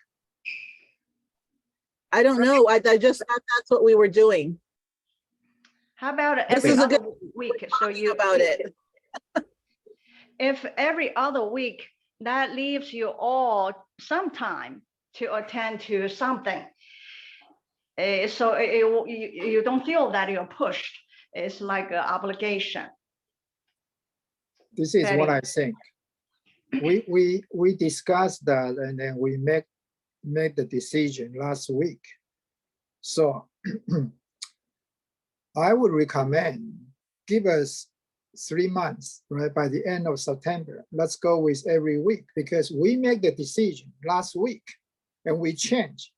I don't know. I just thought that's what we were doing. How about This every is a other good- week? So Talking you about it. If every other week, that leaves you all some time to attend to something. So you don't feel that you're pushed. It's like an obligation. This is what Very- I think. We discussed that and then we make the decision last week. So I would recommend give us 3 months, right? By the end of September, let's go with every week because we make the decision last week and we change.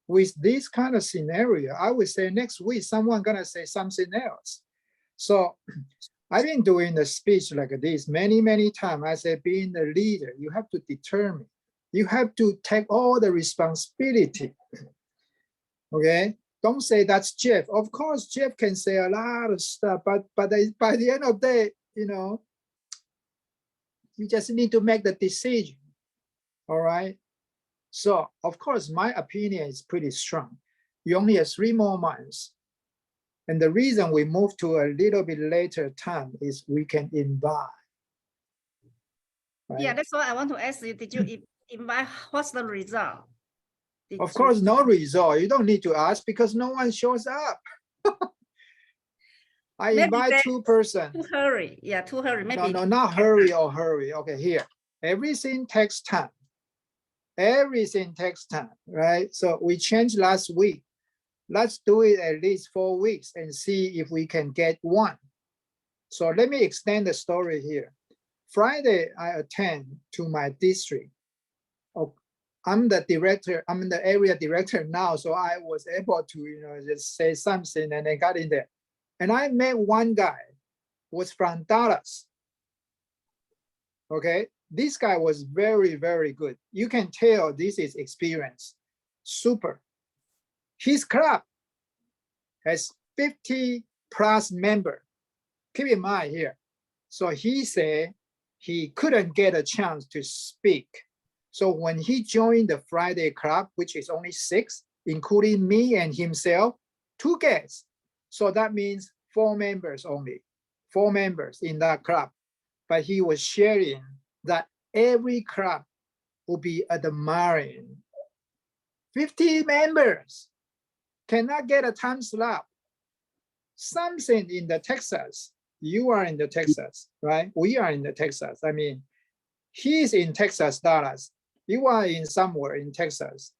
With this kind of scenario, I would say next week, someone gonna say something else. So I've been doing the speech like this many times. I say, being the leader, you have to determine, you have to take all the responsibility. Okay, don't say that's Jeff. Of course, Jeff can say a lot of stuff, but by the end of the day, you just need to make the decision. All right. So of course, my opinion is pretty strong. You only have 3 more months. And the reason we move to a little bit later time is we can invite. Right? Yeah, that's why I want to ask you, did you invite, what's the result? Did Of you- course, no result. You don't need to ask because no one shows up. I Maybe invite they- 2 persons. Too hurry, yeah, too hurry, maybe. No, not hurry or hurry. Okay, here. Everything takes time. Everything takes time, right? So we changed last week. Let's do it at least 4 weeks and see if we can get 1. So let me extend the story here. Friday, I attend to my district. Oh, I'm the director, I'm the area director now, so I was able to, just say something and I got in there. And I met one guy who was from Dallas. Okay, this guy was very good. You can tell this is experience, super. His club has 50 plus members. Keep in mind here. So he said he couldn't get a chance to speak. So when he joined the Friday club, which is only 6, including me and himself, 2 guests. So that means 4 members only, 4 members in that club. But he was sharing that every club will be admiring. 50 members cannot get a time slot. Something in the Texas, you are in the Texas, right? We are in the Texas. I mean, he's in Texas, Dallas. You are in somewhere in Texas.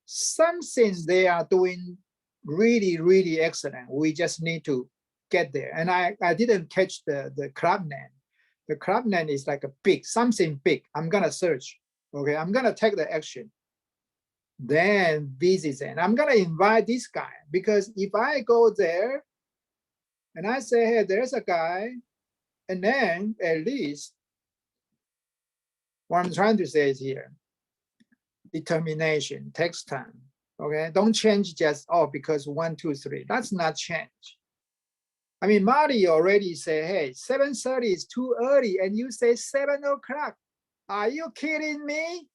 Something they are doing really excellent. We just need to get there. And I didn't catch the club name. The club name is like a big, something big. I'm gonna search. Okay, I'm gonna take the action. Then visit and I'm gonna invite this guy because if I go there and I say, hey, there's a guy, and then at least what I'm trying to say is here, determination takes time. Okay, don't change just because 1, 2, 3. That's not change. I mean, Marty already said, hey, 7:30 is too early, and you say 7 o'clock. Are you kidding me?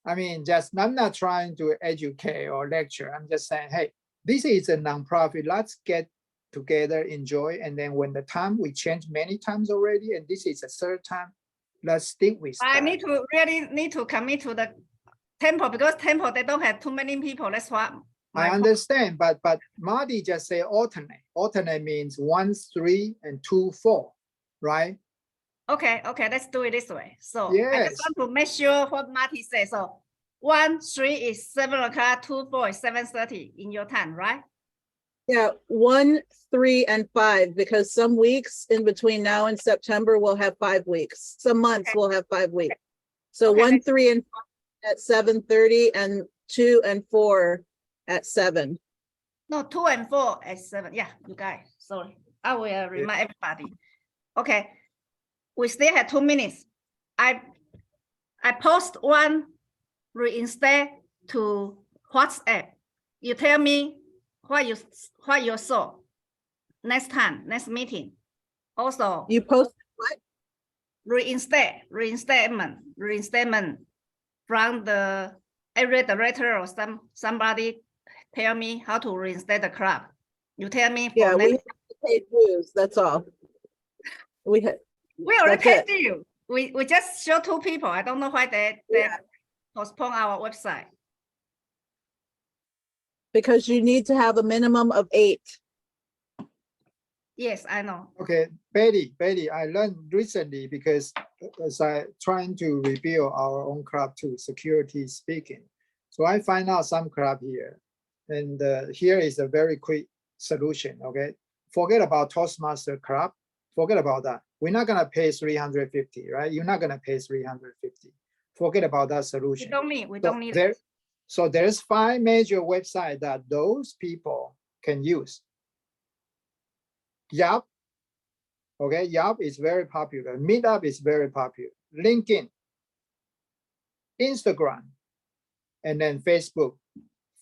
I mean, I'm not trying to educate or lecture. I'm just saying, hey, this is a nonprofit. Let's get together, enjoy, and then when the time we change many times already, and this is the 3rd time, let's stick with I that. really need to commit to the temple because temple, they don't have too many people. That's what I understand, but Marty just say alternate. Alternate means 1, 3, and 2, 4, right? Okay, let's do it this way. So I Yes. just want to make sure what Marty says. So 1, 3 is 7 o'clock, 2, 4 is 7:30 in your time, right? Yeah, 1, 3, and 5, because some weeks in between now and September will have 5 weeks. Some months Okay. will have 5 weeks. So Okay. 1, 3, and 5 at 7:30 and 2 and 4 at 7. No, 2 and 4 at 7. Yeah, you guys. Sorry. I will remind everybody. Okay. We still have 2 minutes. I post one reinstate to WhatsApp. You tell me what you saw next time, next meeting. Also, You post reinstatement from the area director or somebody tell me how to reinstate the club. You tell me for Yeah, we next. have to pay dues, that's all. We had, We already that's paid you. We just show 2 people. I don't know why they Yeah. postpone our website. because you need to have a minimum of 8. Yes, I know. Okay, Betty, I learned recently because as I trying to rebuild our own club too, security speaking. So I find out some club here, and here is a very quick solution. Okay, forget about Toastmaster club. Forget about that. We're not gonna pay 350, right? You're not gonna pay 350. Forget about that We solution. don't need. We So don't need. there, so there's 5 major websites that those people can use. Yup. Okay, Yup is very popular. Meetup is very popular. LinkedIn, Instagram, and then Facebook.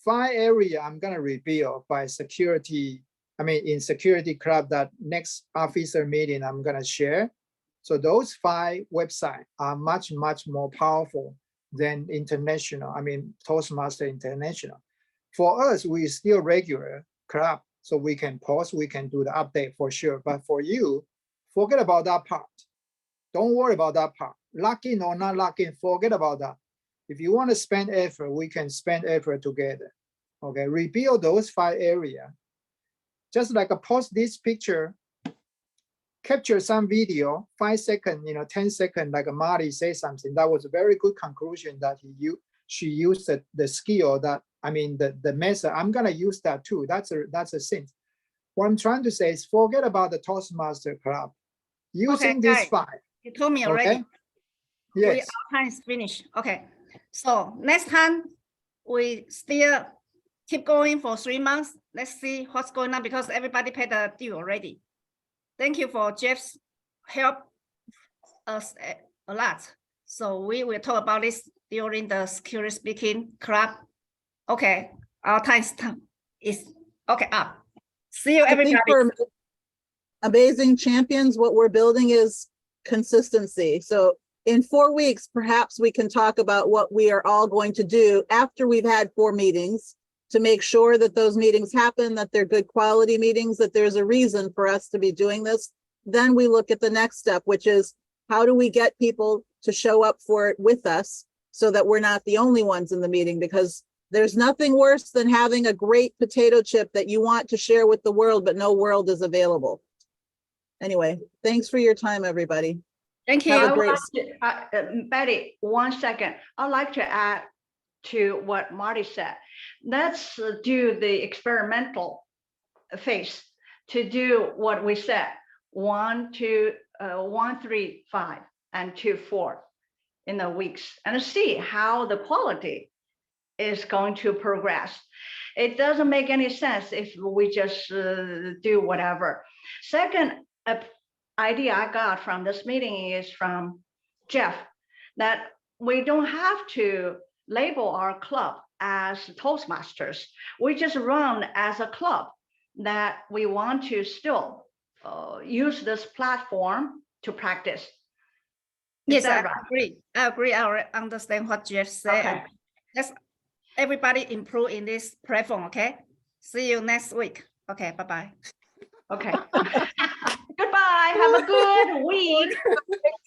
5 area I'm gonna reveal by security. I mean, in security club that next officer meeting I'm gonna share. So those 5 websites are much more powerful than international. I mean, Toastmaster International. For us, we still regular club, so we can post, we can do the update for sure. But for you, forget about that part. Don't worry about that part. Lock in or not lock in, forget about that. If you want to spend effort, we can spend effort together. Okay, rebuild those 5 areas. Just like a post this picture, capture some video, 5 seconds, 10 seconds, like Marty say something. That was a very good conclusion that she used the skill that, I mean, the method. I'm gonna use that too. That's a thing. What I'm trying to say is forget about the Toastmaster Club. Using Okay, these guys, 5. you told me already. Okay. Yes. Our time is finished. Okay. So next time we still keep going for 3 months. Let's see what's going on because everybody paid the due already. Thank you for Jeff's help us a lot. So we will talk about this during the security speaking club. Okay, our time is okay up. See you I think everybody. for Amazing Champions, what we're building is consistency. So in 4 weeks, perhaps we can talk about what we are all going to do after we've had 4 meetings to make sure that those meetings happen, that they're good quality meetings, that there's a reason for us to be doing this. Then we look at the next step, which is how do we get people to show up for it with us so that we're not the only ones in the meeting, because there's nothing worse than having a great potato chip that you want to share with the world, but no world is available. Anyway, thanks for your time, everybody. Thank you. Have a I great- would like to, Betty, 1 second. I'd like to add to what Marty said. Let's do the experimental phase to do what we said, 1, 2, 1, 3, 5, and 2, 4 in the weeks, and see how the quality is going to progress. It doesn't make any sense if we just do whatever. Second idea I got from this meeting is from Jeff, that we don't have to label our club as Toastmasters. We just run as a club that we want to still use this platform to practice. Is Yes, I that right? agree. I agree. I understand what Jeff said. Okay. Let's everybody improve in this platform. Okay. See you next week. Okay. Bye-bye. Okay. Goodbye. Have a good week.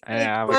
Yeah, we